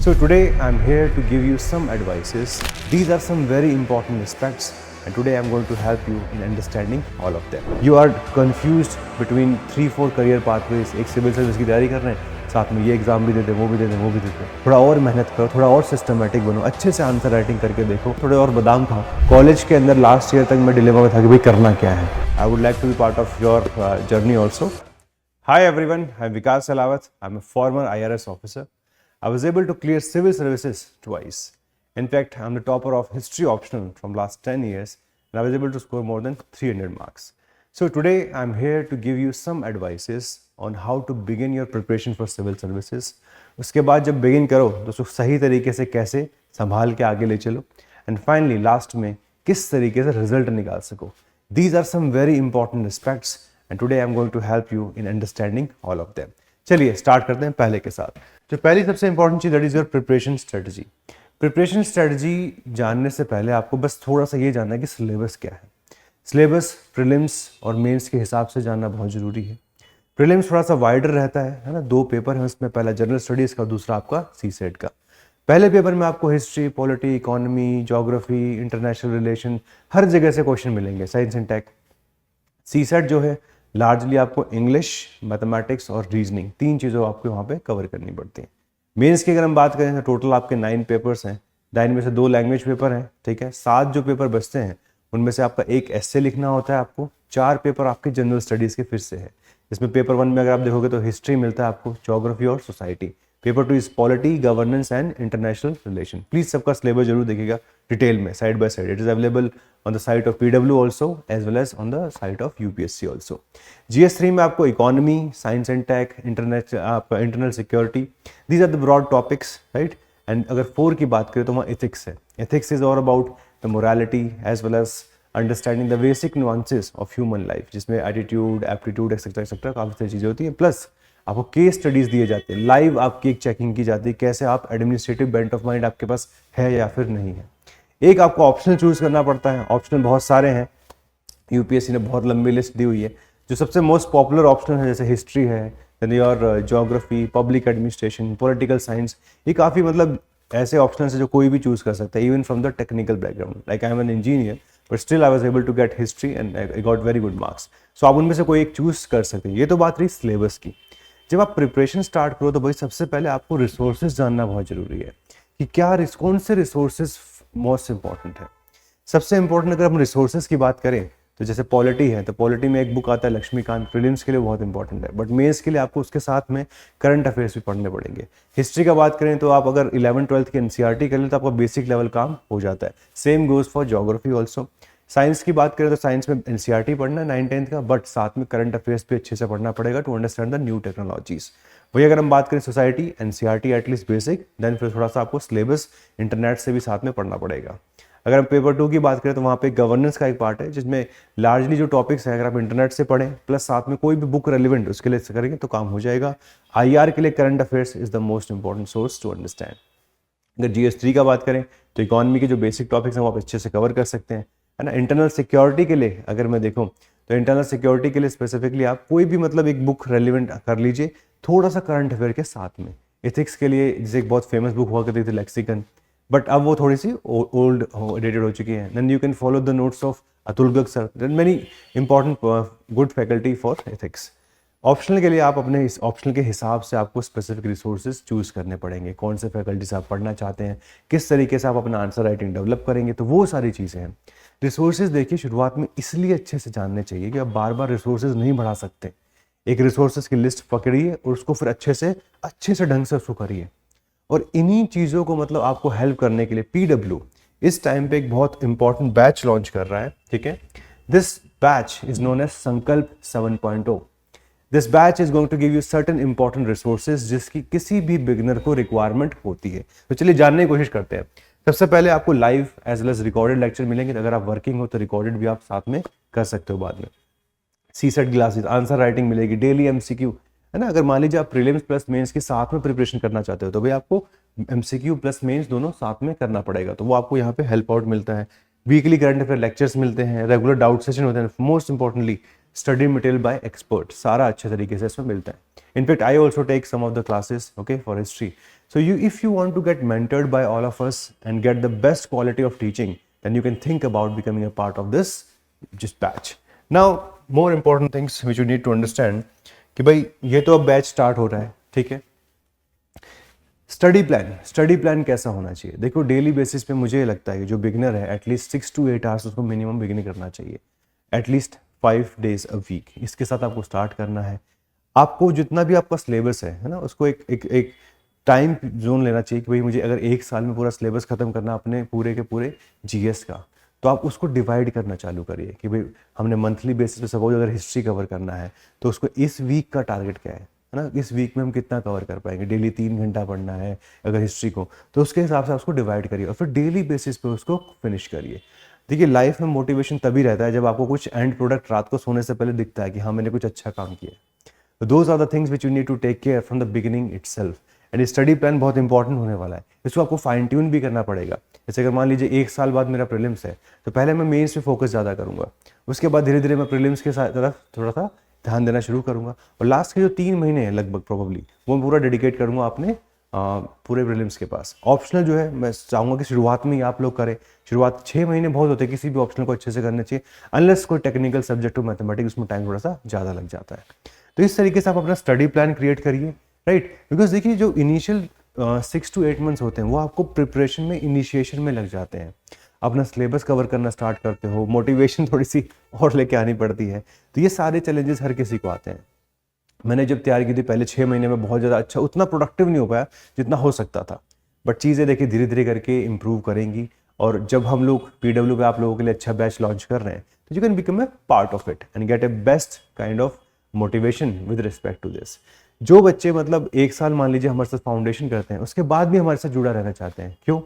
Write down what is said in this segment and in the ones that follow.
So today I'm here to give you some advices. These are some very important aspects and today I'm going to help you in understanding all of them. You are confused between 3-4 career pathways. एक civil service की तैयारी कर रहे हैं, साथ में ये exam भी देते हैं, वो भी देते हैं, वो भी देते हैं. थोड़ा और मेहनत करो, थोड़ा और सिस्टमेटिक बनो, अच्छे से आंसर राइटिंग करके देखो, थोड़े और बादाम खाओ. कॉलेज के अंदर लास्ट ईयर तक मैं डिलेमा में था कि भाई करना क्या है. I would like to be part of your journey also. Hi everyone, I'm Vikas Salawat. I'm a former IRS officer. I was able to clear civil services twice. In fact, I'm the topper of history optional from last 10 years and I was able to score more than 300 marks. So today I'm here to give you some advices on how to begin your preparation for civil services. उसके बाद जब begin करो तो उसको सही तरीके से कैसे संभाल के आगे ले चलो. And finally last में किस तरीके से result निकाल सको. These are some very important aspects and today I'm going to help you in understanding all of them. चलिए स्टार्ट करते हैं पहले के साथ. तो पहली सबसे इंपॉर्टेंट चीज that is your preparation strategy. Preparation strategy जानने से पहले आपको बस थोड़ा सा ये जानना है कि सिलेबस क्या है. सिलेबस प्रीलिम्स और मेंस के हिसाब से जानना बहुत जरूरी है. प्रीलिम्स थोड़ा सा वाइडर रहता है ना. 2 पेपर हैं उसमें, पहला जनरल स्टडीज का, दूसरा आपका सीसेट का. पहले पेपर में आपको history, polity, economy, geography, international relation, हर जगह से क्वेश्चन मिलेंगे, साइंस एंड टेक. सीसेट जो है लार्जली आपको इंग्लिश, मैथमेटिक्स और रीजनिंग, 3 चीज़ों आपको वहाँ पे कवर करनी पड़ती हैं. मेंस की अगर हम बात करें तो टोटल आपके 9 पेपर्स हैं. 9 में से 2 लैंग्वेज पेपर हैं, ठीक है. 7 जो पेपर बचते हैं उनमें से आपका 1 एस्से लिखना होता है आपको. 4 पेपर आपके जनरल स्टडीज़ के फिर से है. इसमें पेपर 1 में अगर आप देखोगे तो हिस्ट्री मिलता है आपको, ज्योग्राफी और society. Paper 2 is polity, governance and international relation. Please सबका सिलेबस जरूर देखिएगा डिटेल में, side by side. It is available on the site of PW also as well as on the site of UPSC also. GS3 में आपको economy, science and tech, internal security, these are the broad topics, right. And अगर 4 की बात करें तो वहाँ ethics है. Ethics is all about the morality as well as understanding the basic nuances of human life, जिसमें एटीट्यूड, एप्टीट्यूड एक्सेट्रा एक्सेट्रा काफ़ी सारी चीज़ें होती हैं. प्लस आपको केस स्टडीज़ दिए जाते हैं, लाइव आपकी एक चेकिंग की जाती है, कैसे आप एडमिनिस्ट्रेटिव बेंट ऑफ माइंड आपके पास है या फिर नहीं है. एक आपको ऑप्शनल चूज करना पड़ता है. ऑप्शनल बहुत सारे हैं, यूपीएससी ने बहुत लंबी लिस्ट दी हुई है. जो सबसे मोस्ट पॉपुलर ऑप्शनल है जैसे हिस्ट्री है, then your geography, public administration, political science, ये काफ़ी मतलब ऐसे ऑप्शनल है जो कोई भी चूज कर सकता है, even from the technical background. Like I am an engineer but still I was able to get history and I got very good marks. So आप उनमें से कोई एक चूज कर सकते हैं. ये तो बात रही सिलेबस की. जब आप प्रिपरेशन स्टार्ट करो तो भाई सबसे पहले आपको रिसोर्सेज जानना बहुत जरूरी है कि क्या कौन से रिसोर्सेज मोस्ट इंपॉर्टेंट है. सबसे इंपॉर्टेंट अगर हम रिसोर्सेज की बात करें तो जैसे पॉलिटी है तो पॉलिटी में एक बुक आता है लक्ष्मीकांत, प्रीलिम्स के लिए बहुत इंपॉर्टेंट है. बट मेंस के लिए आपको उसके साथ में करंट अफेयर्स भी पढ़ने पड़ेंगे. हिस्ट्री का बात करें तो आप अगर 11th-12th की एनसीईआरटी कर लें तो आपका बेसिक लेवल काम हो जाता है. Same goes for geography also. Science की बात करें तो साइंस में एनसीईआरटी पढ़ना है 9th-10th का, बट साथ में करंट अफेयर्स भी अच्छे से पढ़ना पड़ेगा to understand the new technologies. वही अगर हम बात करें society, NCERT at least basic, then फिर थोड़ा सा आपको सिलेबस इंटरनेट से भी साथ में पढ़ना पड़ेगा. अगर हम पेपर 2 की बात करें तो वहाँ पे गवर्नेंस का एक पार्ट है जिसमें लार्जली जो टॉपिक्स हैं अगर आप इंटरनेट से पढ़ें प्लस साथ में कोई भी बुक रेलिवेंट उसके लिए करेंगे तो काम हो जाएगा. आईआर के लिए current affairs is the most important source to understand. अगर GS3 का बात करें तो इकोनॉमी के जो बेसिक टॉपिक्स हैं वो आप अच्छे से कवर कर सकते हैं, है ना. इंटरनल सिक्योरिटी के लिए अगर मैं देखूँ तो इंटरनल सिक्योरिटी के लिए स्पेसिफिकली आप कोई भी मतलब एक बुक रेलिवेंट कर लीजिए, थोड़ा सा करंट अफेयर के साथ में. एथिक्स के लिए जैसे एक बहुत फेमस बुक हुआ करती थी लेक्सिकन, बट अब वो थोड़ी सी ओल्ड डेटेड हो चुकी है. Then you can follow the notes of Atul Garg sir. Then many important good faculty for ethics. Optional के लिए आप अपने इस ऑप्शनल के हिसाब से आपको स्पेसिफिक रिसोर्सेज चूज करने पड़ेंगे. कौन से फैकल्टी से आप पढ़ना चाहते हैं, किस तरीके से आप अपना आंसर राइटिंग डेवलप करेंगे, तो वो सारी चीज़ें हैं. रिसोर्सेज देखिए शुरुआत में इसलिए अच्छे से जानने चाहिए कि आप बार बार रिसोर्सेज नहीं बढ़ा सकते. एक रिसोर्सेज की लिस्ट पकड़िए और उसको फिर अच्छे से ढंग से उसको करिए. और इन्हीं चीज़ों को मतलब आपको हेल्प करने के लिए PW इस टाइम पे एक बहुत इंपॉर्टेंट बैच लॉन्च कर रहा है, ठीक है. This batch is known as Sankalp 7.0. This batch is going to give you certain important resources जिसकी किसी भी बिगिनर को रिक्वायरमेंट होती है. तो चलिए जानने की कोशिश करते हैं. सबसे पहले आपको live as well as recorded lecture मिलेंगे. अगर आप वर्किंग हो तो रिकॉर्डेड भी आप साथ में कर सकते हो बाद में. सीसेट क्लासेस, आंसर राइटिंग मिलेगी, डेली MCQ, है ना. अगर मान लीजिए आप प्रीलिम्स प्लस मेंस के साथ में प्रिपरेशन करना चाहते हो तो भाई आपको MCQ प्लस मेंस दोनों साथ में करना पड़ेगा, तो वो आपको यहाँ पे हेल्प आउट मिलता है. वीकली करंट अफेयर लेक्चर्स मिलते हैं, रेगुलर डाउट सेशन होते हैं, most importantly study material by expert, सारा अच्छे तरीके से इसमें मिलता है. In fact I also take some of the classes okay for history. So if you want to get mentored by all of us and get the best quality of teaching, then you can think about becoming a part of this just batch. Now more important things which you need to understand कि भाई ये तो अब batch start हो रहा है, ठीक है. स्टडी प्लान कैसा होना चाहिए? देखो डेली बेसिस पे मुझे लगता है कि जो बिगिनर है एटलीस्ट 6 to 8 आवर्स उसको मिनिमम बिगिन करना चाहिए, एटलीस्ट 5 days अ वीक. इसके साथ आपको स्टार्ट करना है. आपको जितना भी आपका सिलेबस है ना, उसको एक टाइम जोन लेना चाहिए कि भाई मुझे अगर एक साल में पूरा सिलेबस खत्म करना अपने पूरे के पूरे जीएस का, तो आप उसको डिवाइड करना चालू करिए कि भाई हमने मंथली बेसिस पे सपोज अगर हिस्ट्री कवर करना है तो उसको इस वीक का टारगेट क्या है ना, इस वीक में हम कितना कवर कर पाएंगे. डेली 3 घंटा पढ़ना है अगर हिस्ट्री को, तो उसके हिसाब से उसको डिवाइड करिए और फिर डेली बेसिस पे उसको फिनिश करिए. देखिए लाइफ में मोटिवेशन तभी रहता है जब आपको कुछ एंड प्रोडक्ट रात को सोने से पहले दिखता है कि हाँ मैंने कुछ अच्छा काम किया. तो those are the things which you need to take care from the beginning itself. And study plan बहुत इंपॉर्टेंट होने वाला है. इसको आपको फाइन ट्यून भी करना पड़ेगा. जैसे अगर मान लीजिए 1 साल बाद मेरा प्रीलिम्स है तो पहले मैं मेंस पे फोकस ज़्यादा करूंगा, उसके बाद धीरे धीरे मैं प्रीलिम्स के साथ तरफ थोड़ा सा ध्यान देना शुरू करूंगा और लास्ट के जो 3 महीने हैं लगभग प्रोबेबली वो पूरा डेडिकेट करूंगा अपने पूरे प्रीलिम्स के पास. ऑप्शनल जो है मैं चाहूँगा कि शुरुआत में ही आप लोग करें. शुरुआत 6 महीने बहुत होते हैं किसी भी ऑप्शनल को अच्छे से करना चाहिए, अनलेस कोई टेक्निकल सब्जेक्ट हो मैथमेटिक्स, उसमें टाइम थोड़ा सा ज़्यादा लग जाता है. तो इस तरीके से आप अपना स्टडी प्लान क्रिएट करिए, राइट. बिकॉज देखिए जो इनिशियल 6 to 8 मंथ्स होते हैं वो आपको प्रिपरेशन में, इनिशिएशन में लग जाते हैं. अपना सिलेबस कवर करना स्टार्ट करते हो, मोटिवेशन थोड़ी सी और लेके आनी पड़ती है. तो ये सारे चैलेंजेस हर किसी को आते हैं. मैंने जब तैयारी की थी पहले 6 महीने में बहुत ज़्यादा अच्छा उतना प्रोडक्टिव नहीं हो पाया जितना हो सकता था, बट चीज़ें देखिए धीरे धीरे करके इम्प्रूव करेंगी. और जब हम लोग पीडब्ल्यू पे आप लोगों के लिए अच्छा बैच लॉन्च कर रहे हैं तो you can become a part of it and get a best kind of motivation with respect to this. जो बच्चे मतलब 1 साल मान लीजिए हमारे साथ फाउंडेशन करते हैं उसके बाद भी हमारे साथ जुड़ा रहना चाहते हैं, क्यों?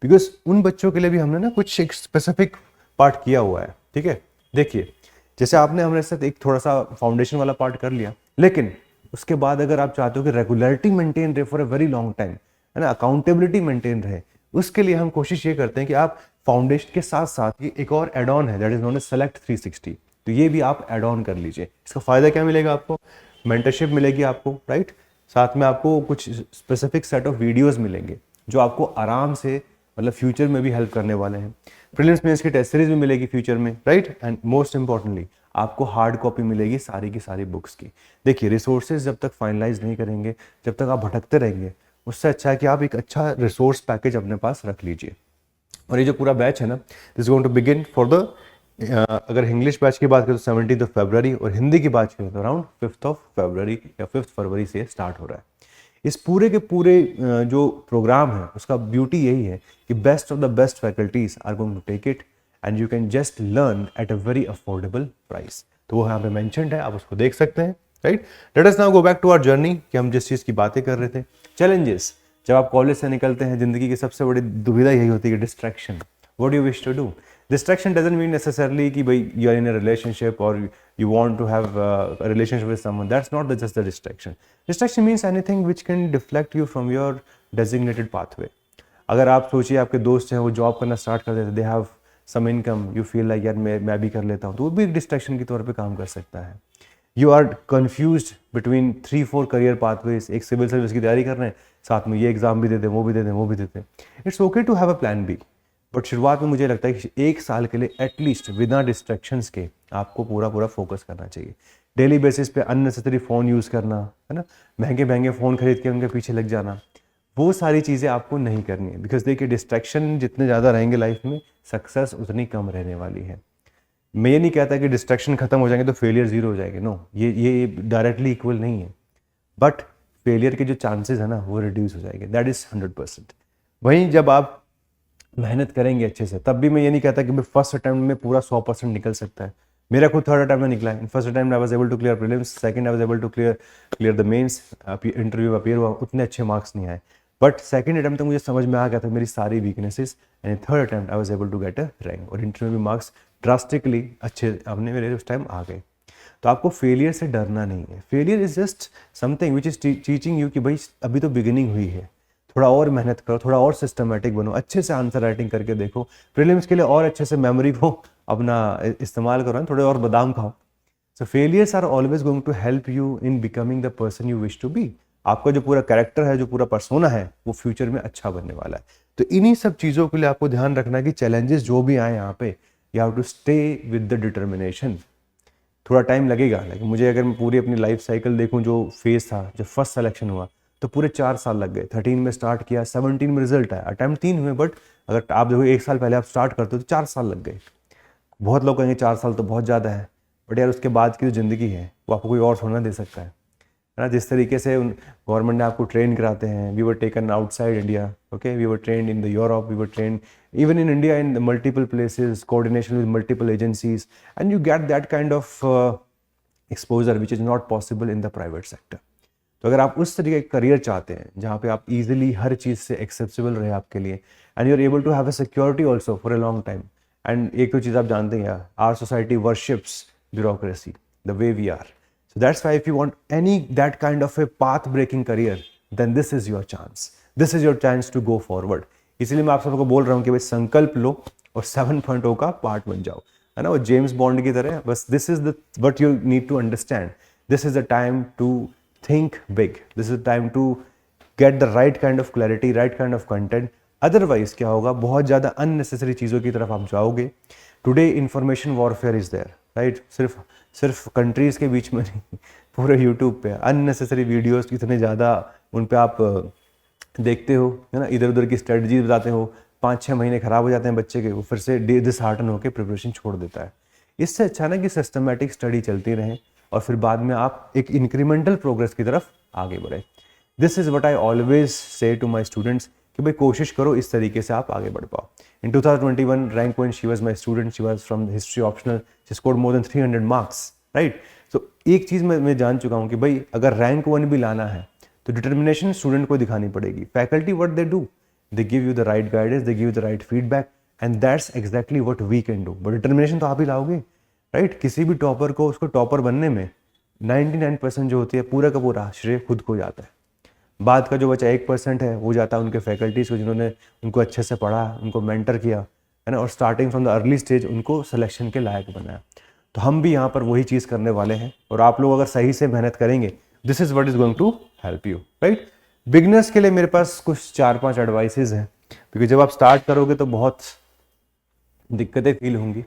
बिकॉज उन बच्चों के लिए भी हमने ना कुछ एक स्पेसिफिक पार्ट किया हुआ है, ठीक है. देखिए जैसे आपने हमारे साथ एक थोड़ा सा फाउंडेशन वाला पार्ट कर लिया, लेकिन उसके बाद अगर आप चाहते हो कि रेगुलरिटी मेंटेन रहे for a very long time, है ना, अकाउंटेबिलिटी मेंटेन रहे, उसके लिए हम कोशिश ये करते हैं कि आप फाउंडेशन के साथ साथ ये एक और एड ऑन है that is known as select 360. तो ये भी आप एड ऑन कर लीजिए. इसका फायदा क्या मिलेगा आपको? मेंटरशिप मिलेगी आपको, राइट. साथ में आपको कुछ स्पेसिफिक सेट ऑफ वीडियोस मिलेंगे जो आपको आराम से मतलब फ्यूचर में भी हेल्प करने वाले हैं. प्रीलिम्स मेंस की टेस्ट सीरीज भी मिलेगी फ्यूचर में, राइट. एंड मोस्ट इंपॉर्टेंटली आपको हार्ड कॉपी मिलेगी सारी की सारी बुक्स की. देखिए रिसोर्सेज जब तक फाइनलाइज नहीं करेंगे, जब तक आप भटकते रहेंगे, उससे अच्छा है कि आप एक अच्छा रिसोर्स पैकेज अपने पास रख लीजिए. और ये जो पूरा बैच है ना, this going to begin for the अगर इंग्लिश बैच की बात करें तो 17 फरवरी और हिंदी की बात करें तो अराउंड 5 फरवरी या 5 फरवरी से स्टार्ट हो रहा है. इस पूरे के पूरे जो प्रोग्राम है उसका ब्यूटी यही है कि best of the best faculties are going to take it and you can just learn at a very affordable price. तो वो यहाँ पे मेंशन्ड है, आप उसको देख सकते हैं, right. Let us now go back to our journey कि हम जिस चीज़ की बातें कर रहे थे. चैलेंजेस. जब आप कॉलेज से निकलते हैं जिंदगी की सबसे बड़ी दुविधा यही होती है कि distraction. What do you wish to do? Distraction doesn't mean necessarily कि भाई you are in a relationship or you want to have a relationship with someone. That's not just the distraction. Distraction means anything which can deflect you from your designated pathway. अगर आप सोचिए आपके दोस्त हैं वो job करना start कर देते, they have some income, you feel like यार मैं भी कर लेता हूँ, तो वो भी एक डिस्ट्रैक्शन की तौर पे काम कर सकता है. You are confused between 3-4 career pathways. एक सिविल सर्विस की तैयारी कर रहे हैं, साथ में ये एग्जाम भी देते हैं, वो भी देते हैं, वो भी देते हैं. It's okay to have a plan B. But शुरुआत में मुझे लगता है कि 1 साल के लिए एटलीस्ट बिना डिस्ट्रैक्शंस के आपको पूरा फोकस करना चाहिए. डेली बेसिस पे अननेसेसरी फ़ोन यूज़ करना, है ना, महंगे फ़ोन खरीद के उनके पीछे लग जाना, वो सारी चीज़ें आपको नहीं करनी है. बिकॉज देखिए डिस्ट्रैक्शन जितने ज़्यादा रहेंगे लाइफ में, सक्सेस उतनी कम रहने वाली है. मैं ये नहीं कहता कि डिस्ट्रैक्शन खत्म हो जाएंगे तो फेलियर ज़ीरो हो जाएंगे, नो, ये डायरेक्टली इक्वल नहीं है. बट फेलियर के जो चांसेस है ना वो रिड्यूस हो जाएंगे, दैट इज़ 100%. वहीं जब आप मेहनत करेंगे अच्छे से, तब भी मैं ये नहीं कहता कि मैं फर्स्ट अटैम्प्ट में पूरा 100% निकल सकता है. मेरा खुद थर्ड अटैम्प्ट में निकला है. First attempt I was able to clear prelims, second I was able to clear the mains. Interview में अपीयर हुआ, उतने अच्छे मार्क्स नहीं आए, बट सेकंड अटैम्प्ट तक मुझे समझ में आ गया था मेरी सारी weaknesses, and third attempt I was able to get a rank. और इंटरव्यू में मार्क्स ड्रास्टिकली अच्छे अपने मेरे उस टाइम आ गए. तो आपको फेलियर से डरना नहीं है. Failure is just something which is teaching you कि भाई अभी तो बिगिनिंग हुई है, थोड़ा और मेहनत करो, थोड़ा और सिस्टमेटिक बनो, अच्छे से आंसर राइटिंग करके देखो, प्रीलिम्स के लिए और अच्छे से मेमोरी को अपना इस्तेमाल करो, थोड़े और बादाम खाओ. So failures are always going to help you in becoming the person you wish to be. आपका जो पूरा कैरेक्टर है, जो पूरा पर्सोना है, वो फ्यूचर में अच्छा बनने वाला है। तो इन्हीं सब चीज़ों के लिए आपको ध्यान रखना है कि चैलेंजेस जो भी आए यहाँ पे, you have to stay with the determination. थोड़ा टाइम लगेगा, लेकिन मुझे अगर मैं पूरी अपनी लाइफ साइकिल देखूं, जो फेज़ था, जब फर्स्ट सिलेक्शन हुआ तो पूरे 4 साल लग गए। 13 में स्टार्ट किया, 17 में रिजल्ट आया, अटैम्प्ट 3 हुए, बट अगर आप देखो 1 साल पहले आप स्टार्ट करते हो तो 4 साल लग गए। बहुत लोग कहेंगे 4 साल तो बहुत ज़्यादा है, बट यार उसके बाद की जो ज़िंदगी है वो आपको कोई और थोड़ा ना दे सकता है ना। जिस तरीके से उन गवर्नमेंट ने आपको ट्रेन कराते हैं, we were taken outside India, okay, we were trained in the Europe, we were trained even in India in multiple places, coordination with multiple agencies, and you get that kind of exposure which is not possible in the private sector. तो अगर आप उस तरीके का career चाहते हैं जहाँ पे आप इजीली हर चीज़ से एक्सेसिबल रहे आपके लिए, and you are able to have a security also for a long time, and एक तो चीज़ आप जानते हैं, our society worships bureaucracy the way we are, so that's why if you want any that kind of a path breaking career, then this is your chance, this is your chance to go forward. इसलिए मैं आप सबको बोल रहा हूँ कि भाई संकल्प लो और 7.0 का पार्ट बन जाओ, है ना, वो जेम्स बॉन्ड की तरह। बस this is the what you need to understand, this is the time to think big, this is time to get the right kind of clarity, right kind of content. Otherwise क्या होगा, बहुत ज़्यादा unnecessary चीज़ों की तरफ आप जाओगे। Today information warfare is there, right? सिर्फ countries के बीच में नहीं, पूरे YouTube पे unnecessary videos इतने ज़्यादा उन पे आप देखते हो, है ना, इधर उधर की स्ट्रेटजी बताते हो, 5-6 महीने खराब हो जाते हैं बच्चे के, वो फिर से डिसहार्टन होकर प्रिपरेशन छोड़ देता है। इससे अच्छा ना कि सिस्टमेटिक स्टडी चलती रहे और फिर बाद में आप एक इंक्रीमेंटल प्रोग्रेस की तरफ आगे बढ़े। This is what I always say to my students कि भाई कोशिश करो इस तरीके से आप आगे बढ़ पाओ। In 2021 rank 1 she was my student, she was from history optional, she scored more than 300 marks, right. So एक चीज़ मैं जान चुका हूँ कि भाई अगर रैंक 1 भी लाना है तो डिटर्मिनेशन स्टूडेंट को दिखानी पड़ेगी। Faculty what they do, they give you the right guidance, they give you the right feedback, and that's exactly what we can do. But determination तो आप ही लाओगे, राइट। किसी भी टॉपर को उसको टॉपर बनने में 99% जो होती है पूरा का पूरा श्रेय खुद को जाता है। बाद का जो बचा 1% है वो जाता है उनके फैकल्टीज़ को, जिन्होंने उनको अच्छे से पढ़ा, उनको मेंटर किया, है ना, और starting from the early stage उनको सिलेक्शन के लायक बनाया। तो हम भी यहाँ पर वही चीज़ करने वाले हैं, और आप लोग अगर सही से मेहनत करेंगे, this is what is going to help you, right. Beginners के लिए मेरे पास कुछ 4-5 एडवाइसेज हैं, क्योंकि जब आप स्टार्ट करोगे तो बहुत दिक्कतें फील होंगी।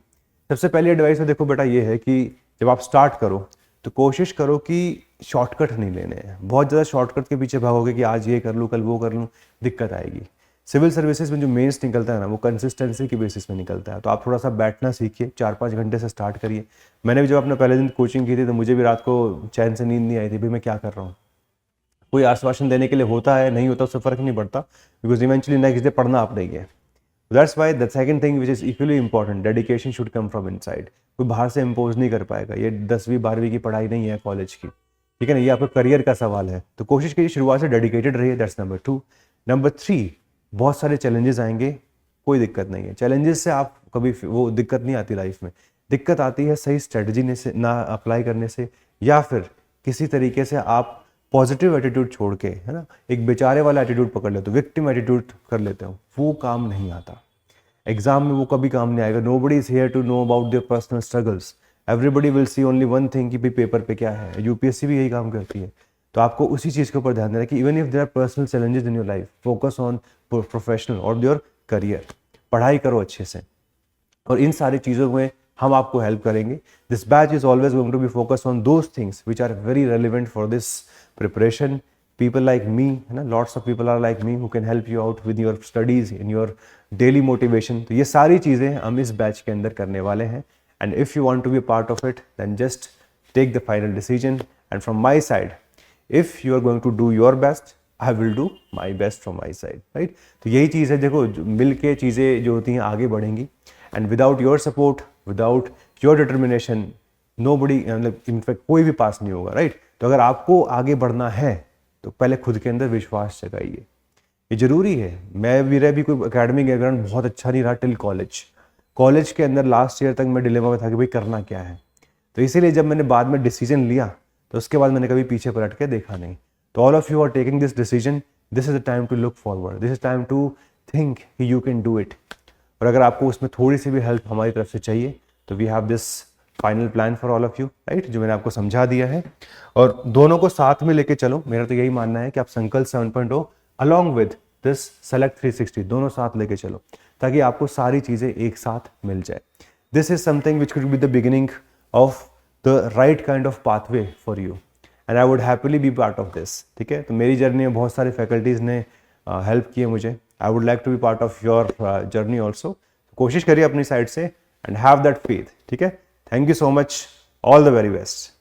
सबसे पहली एडवाइस है, देखो बेटा, ये है कि जब आप स्टार्ट करो तो कोशिश करो कि शॉर्टकट नहीं लेने हैं। बहुत ज़्यादा शॉर्टकट के पीछे भागोगे कि आज ये कर लूँ, कल वो कर लूँ, दिक्कत आएगी। सिविल सर्विसेज में जो मेंस निकलता है ना, वो कंसिस्टेंसी की बेसिस में निकलता है। तो आप थोड़ा सा बैठना सीखिए, 4-5 घंटे से स्टार्ट करिए। मैंने भी जब अपना पहले दिन कोचिंग की थी तो मुझे भी रात को चैन से नींद नहीं आई थी, भाई मैं क्या कर रहा हूँ। कोई आश्वासन देने के लिए होता है, नहीं होता, उससे फ़र्क नहीं पड़ता, बिकॉज इवेंचुअली नेक्स्ट डे पढ़ना आपने ही है। That's why the second thing which is equally important, dedication should come from inside. कोई बाहर से इम्पोज नहीं कर पाएगा। ये 10वीं-12वीं की पढ़ाई नहीं है कॉलेज की, ठीक है ना, ये आपका करियर का सवाल है। तो कोशिश कीजिए शुरुआत से डेडिकेटेड रहिए, दैट्स नंबर 2। नंबर 3, बहुत सारे चैलेंजेस आएंगे, कोई दिक्कत नहीं है। चैलेंजेस से आप कभी वो दिक्कत नहीं आती लाइफ में, दिक्कत आती है सही स्ट्रेटजी से ना अप्लाई करने से, या फिर किसी तरीके से आप पॉजिटिव एटीट्यूड छोड़ के, है ना, एक बेचारे वाला एटीट्यूड पकड़ लेते हो, विक्टिम एटीट्यूड कर लेते हो, वो काम नहीं आता। एग्जाम में वो कभी काम नहीं आएगा। Nobody is here to know about their personal struggles, everybody will see only one thing कि भाई पेपर पे क्या है। यूपीएससी भी यही काम करती है। तो आपको उसी चीज़ के ऊपर ध्यान देना कि even if there are personal challenges in your life, focus on professional और योर करियर। पढ़ाई करो अच्छे से, और इन सारी चीज़ों में हम आपको हेल्प करेंगे। This batch is always going to be focus on those things which are very relevant for this preparation. People like me, है ना, lots of people are like me who can help you out with your studies, in your daily motivation. तो ये सारी चीज़ें हम इस batch के अंदर करने वाले हैं, and if you want to be a part of it, then just take the final decision. And from my side, if you are going to do your best, I will do my best from my side, right? तो यही चीज़ है, देखो मिल के चीज़ें जो होती हैं आगे बढ़ेंगी, and without your support, without your determination, nobody, मतलब इनफैक्ट कोई भी पास नहीं होगा, राइट। तो अगर आपको आगे बढ़ना है तो पहले खुद के अंदर विश्वास जगाइए, ये जरूरी है। मेरा भी कोई एकेडमिक बैकग्राउंड बहुत अच्छा नहीं रहा टिल कॉलेज के अंदर लास्ट ईयर तक मैं डिलेमा में था कि भाई करना क्या है। तो इसीलिए जब मैंने बाद में डिसीजन लिया तो उसके बाद मैंने कभी पीछे पलट के देखा नहीं। तो all of you are taking this decision, this is the time to look forward, this is time to think you can do it. और अगर आपको उसमें थोड़ी सी भी हेल्प हमारी तरफ से चाहिए तो we have this final plan for all of you, right, जो मैंने आपको समझा दिया है। और दोनों को साथ में लेके चलो, मेरा तो यही मानना है कि आप संकल्प 7.0 अलॉन्ग विद दिस सेलेक्ट 360 दोनों साथ लेके चलो, ताकि आपको सारी चीज़ें एक साथ मिल जाए। This is something which could be the beginning of the right kind of pathway for you, and I would happily be part of this. ठीक है, तो मेरी जर्नी में बहुत सारे फैकल्टीज़ ने हेल्प किए मुझे। I would like to be part of your journey also. कोशिश करिए अपनी साइड से एंड हैव दैट फेथ। ठीक है, thank you so much, all the very best.